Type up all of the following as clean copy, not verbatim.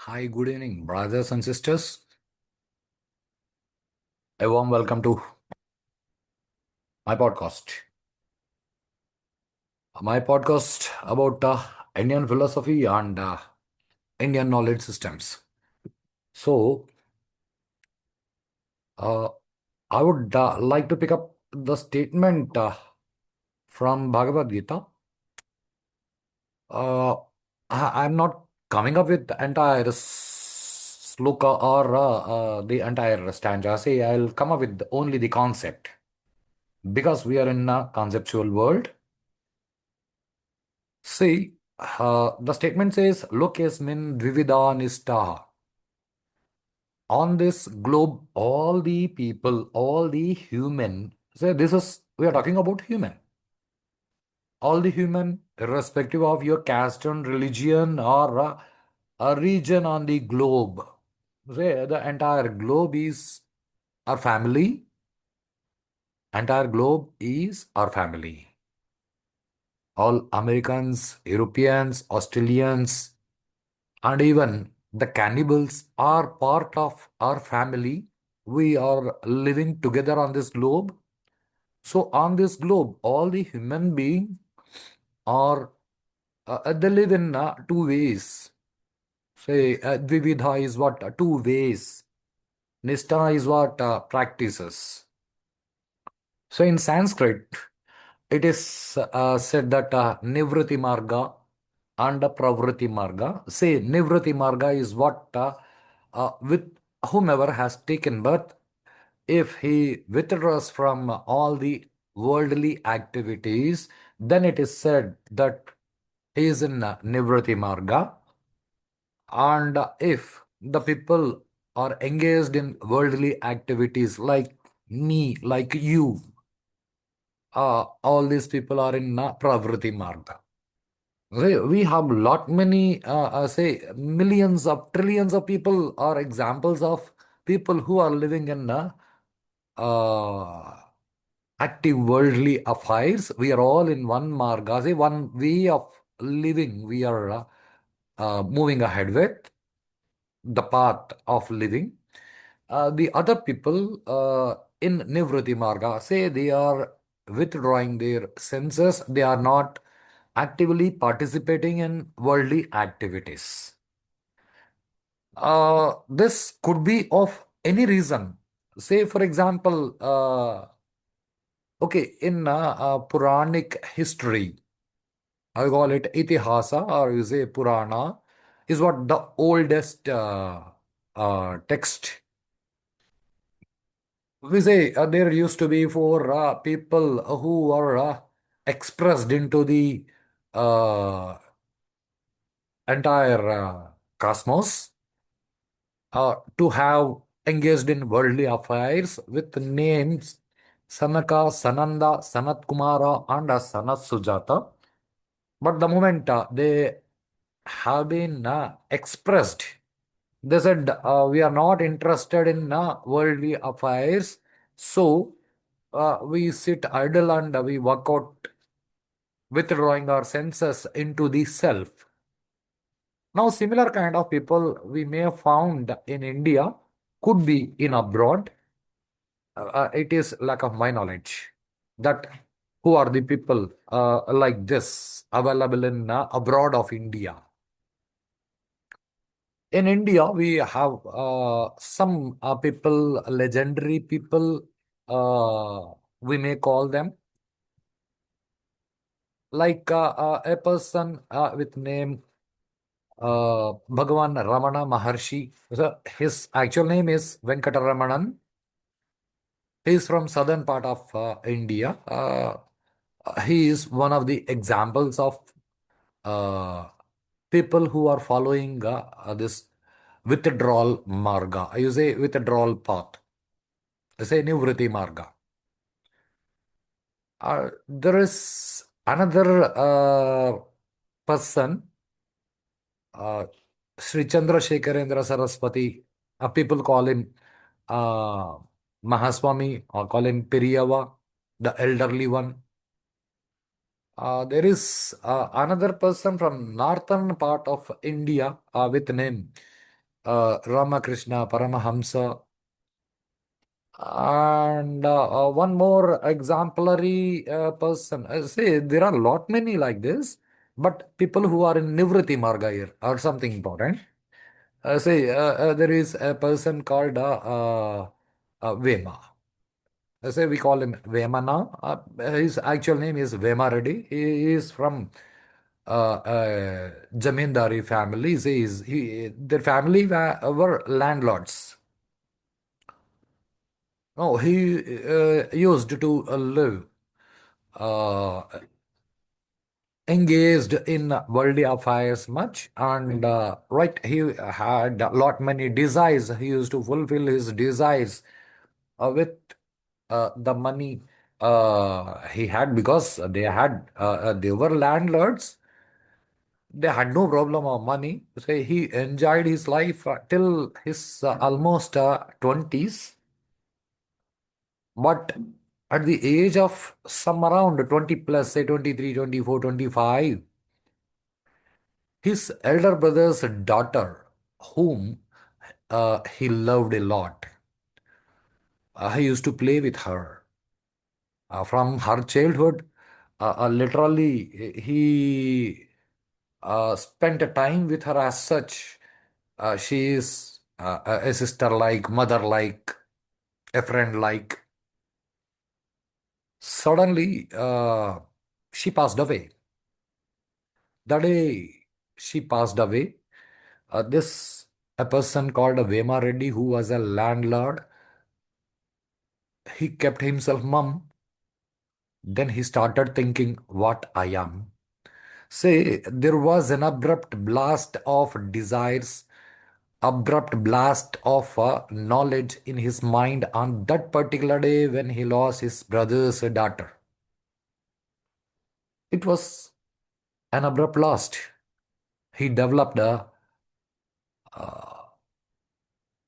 Hi, good evening, brothers and sisters. A warm welcome to my podcast. My podcast about Indian philosophy and Indian knowledge systems. So, uh, I would like to pick up the statement from Bhagavad Gita. Uh, I'm not coming up with the entire sloka or the entire stanza. Say, I'll come up with only the concept because we are in a conceptual world. See, the statement says, Lokesmin dvivida nistaha. On this globe, all the people, all the human, say this is, we are talking about human. All the human, irrespective of your caste and religion or a region on the globe. Say the entire globe is our family. Entire globe is our family. All Americans, Europeans, Australians, and even the cannibals are part of our family. We are living together on this globe. So, on this globe, all the human beings are they live in two ways. Say, Dvividha is what? Two ways. Nistha is what? Practices. So, in Sanskrit, it is said that Nivriti Marga and Pravriti Marga. Say, Nivriti Marga is what with whomever has taken birth, if he withdraws from all the worldly activities, then it is said that he is in Nivriti Marga. And if the people are engaged in worldly activities like me, like you, all these people are in Pravriti Marga. We have lot many, say millions of trillions of people are examples of people who are living in uh, active worldly affairs. We are all in one marga, say one way of living. We are moving ahead with the path of living. The other people in Nivriti Marga say they are withdrawing their senses, they are not actively participating in worldly activities. This could be of any reason. Say, for example, okay, in Puranic history, I call it Itihasa or you say Purana, is what the oldest text. We say there used to be four people who were expressed into the uh, entire cosmos to have engaged in worldly affairs with names Sanaka, Sananda, Sanat Kumara, and Sanat Sujata. But the moment they have been expressed, they said, we are not interested in worldly affairs. So we sit idle and we work out, withdrawing our senses into the self. Now, similar kind of people we may have found in India could be in abroad. It is lack of my knowledge that who are the people like this available in abroad of India. In India, we have some people, legendary people, we may call them, like a person with name Bhagavan Ramana Maharshi. So his actual name is Venkataramanan. He is from southern part of India. He is one of the examples of uh, people who are following this withdrawal marga. You say withdrawal path. I say Nivriti marga. There is another person, uh, Sri Chandrasekharendra Saraswati. People call him uh, Mahaswami or call him Periyava, the elderly one. There is another person from northern part of India with name Ramakrishna Paramahamsa. And one more exemplary person. Say there are a lot many like this, but people who are in Nivriti Marga here are something important. There is a person called Vema. Say we call him Vema now. His actual name is Vema Reddy. He is from Jamindari family. Their family were landlords. No, he used to live uh, engaged in worldly affairs much, and right, he had a lot many desires. He used to fulfill his desires with the money he had, because they were landlords. They had no problem of money. So he enjoyed his life till his almost 20s. But at the age of some around 20 plus, say 23, 24, 25, his elder brother's daughter, whom he loved a lot, he used to play with her. From her childhood, literally, he spent a time with her as such. She is a sister like, mother like, a friend like. Suddenly, she passed away. The day she passed away, this a person called Vema Reddy, who was a landlord, he kept himself mum. Then he started thinking, what I am. Say, there was an abrupt blast of desires, abrupt blast of knowledge in his mind on that particular day when he lost his brother's daughter. It was an abrupt loss. He developed a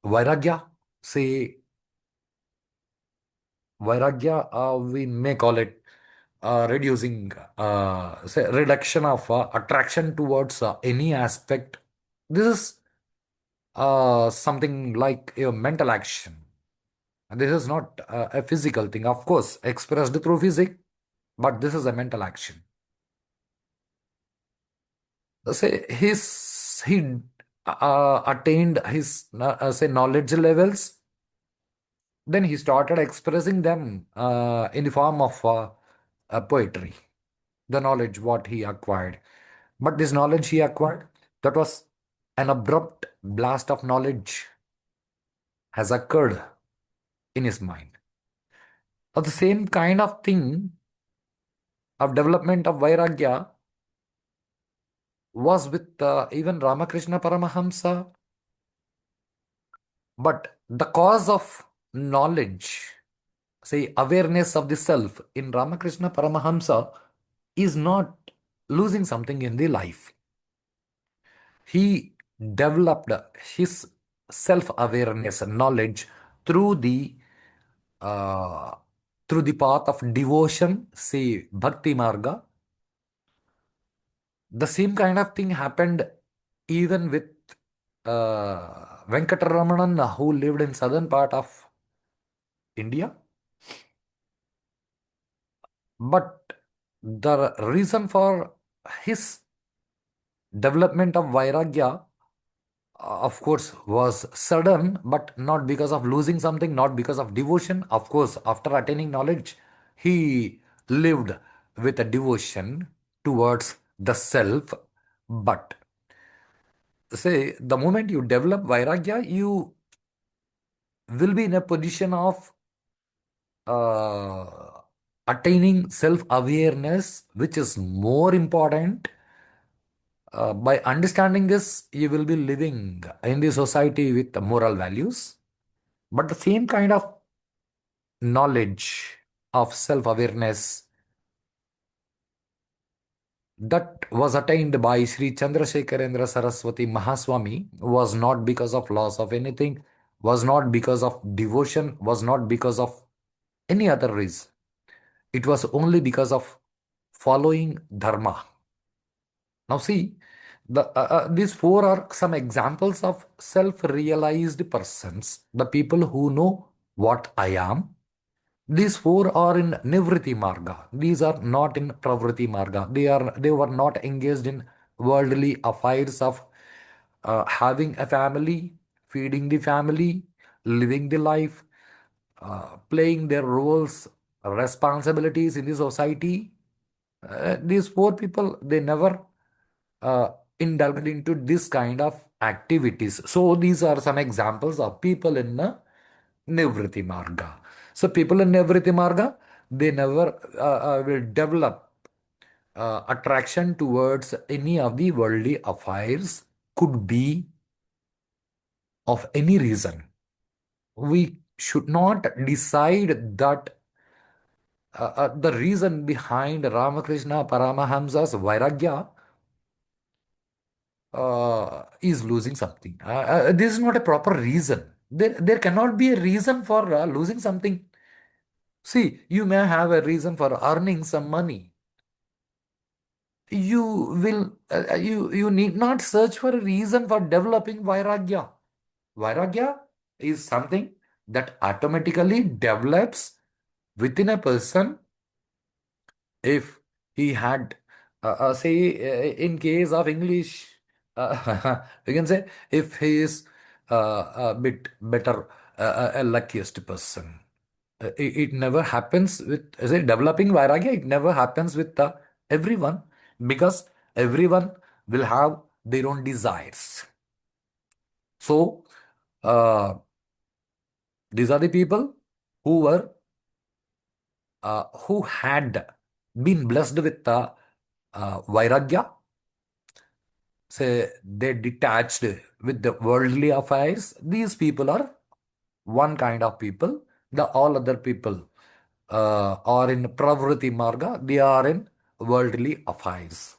vairagya. Say, vairagya, we may call it reducing, say, reduction of attraction towards any aspect. This is something like a mental action. And this is not a physical thing, of course, expressed through physics, but this is a mental action. Say he attained his say knowledge levels, then he started expressing them in the form of poetry, the knowledge what he acquired. But this knowledge he acquired, that was an abrupt blast of knowledge has occurred in his mind. Of the same kind of thing of development of Vairagya was with even Ramakrishna Paramahamsa. But the cause of knowledge, say awareness of the self in Ramakrishna Paramahamsa, is not losing something in the life. He developed his self awareness knowledge through the uh, through the path of devotion, say bhakti marga. The same kind of thing happened even with Venkataramanan, who lived in southern part of India. But the reason for his development of Vairagya, of course, was sudden, but not because of losing something, not because of devotion. Of course, after attaining knowledge, he lived with a devotion towards the self. But say, the moment you develop Vairagya, you will be in a position of uh, attaining self awareness, which is more important. By understanding this, you will be living in the society with the moral values. But the same kind of knowledge of self awareness that was attained by Sri Chandrasekharendra Saraswati Mahaswami was not because of loss of anything, was not because of devotion, was not because of any other reason. It was only because of following dharma. Now, see, These four are some examples of self-realized persons, the people who know what I am. These four are in Nivriti Marga. These are not in Pravriti Marga. They were not engaged in worldly affairs of having a family, feeding the family, living the life, playing their roles, responsibilities in the society. These four people, they never uh, indulged into this kind of activities. So these are some examples of people in Nivriti Marga. So people in Nivriti Marga, they never will develop attraction towards any of the worldly affairs, could be of any reason. We should not decide that the reason behind Ramakrishna Paramahamsa's Vairagya is losing something. This is not a proper reason. There cannot be a reason for losing something. See, you may have a reason for earning some money. You you need not search for a reason for developing Vairagya. Vairagya is something that automatically develops within a person if he had say in case of English we can say if he is a bit better a luckiest person. It never happens with say developing vairagya, it never happens with everyone, because everyone will have their own desires. So these are the people who had been blessed with vairagya, say they detached with the worldly affairs. These people are one kind of people. The all other people are in pravriti marga. They are in worldly affairs.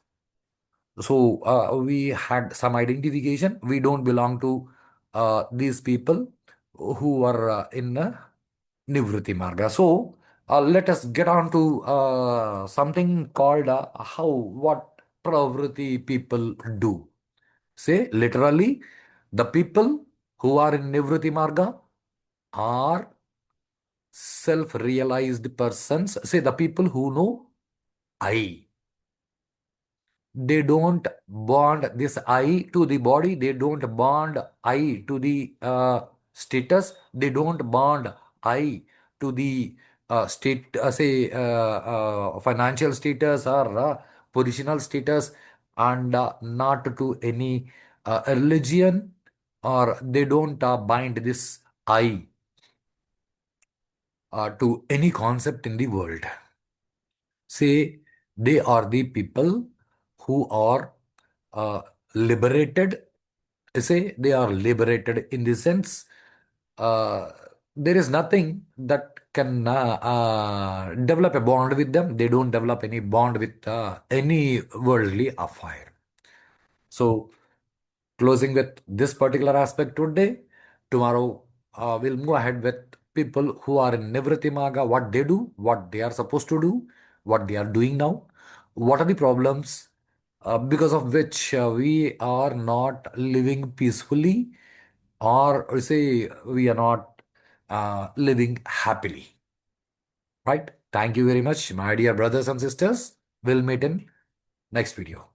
So we had some identification. We don't belong to these people who are in Nivriti Marga. So let us get on to something called what Pravriti people do. Say literally, the people who are in Nivriti Marga are self-realized persons. Say the people who know I. They don't bond this I to the body. They don't bond I to the status. They don't bond I to the state, say, financial status or positional status, and not to any religion, or they don't bind this I to any concept in the world. Say they are the people who are liberated. Say they are liberated in the sense uh, there is nothing that can develop a bond with them. They don't develop any bond with any worldly affair. So closing with this particular aspect today. Tomorrow, we'll move ahead with people who are in Nivriti Maga, what they do, what they are supposed to do, what they are doing now, what are the problems because of which we are not living peacefully, or say we are not living happily. Right? Thank you very much, my dear brothers and sisters. We'll meet in next video.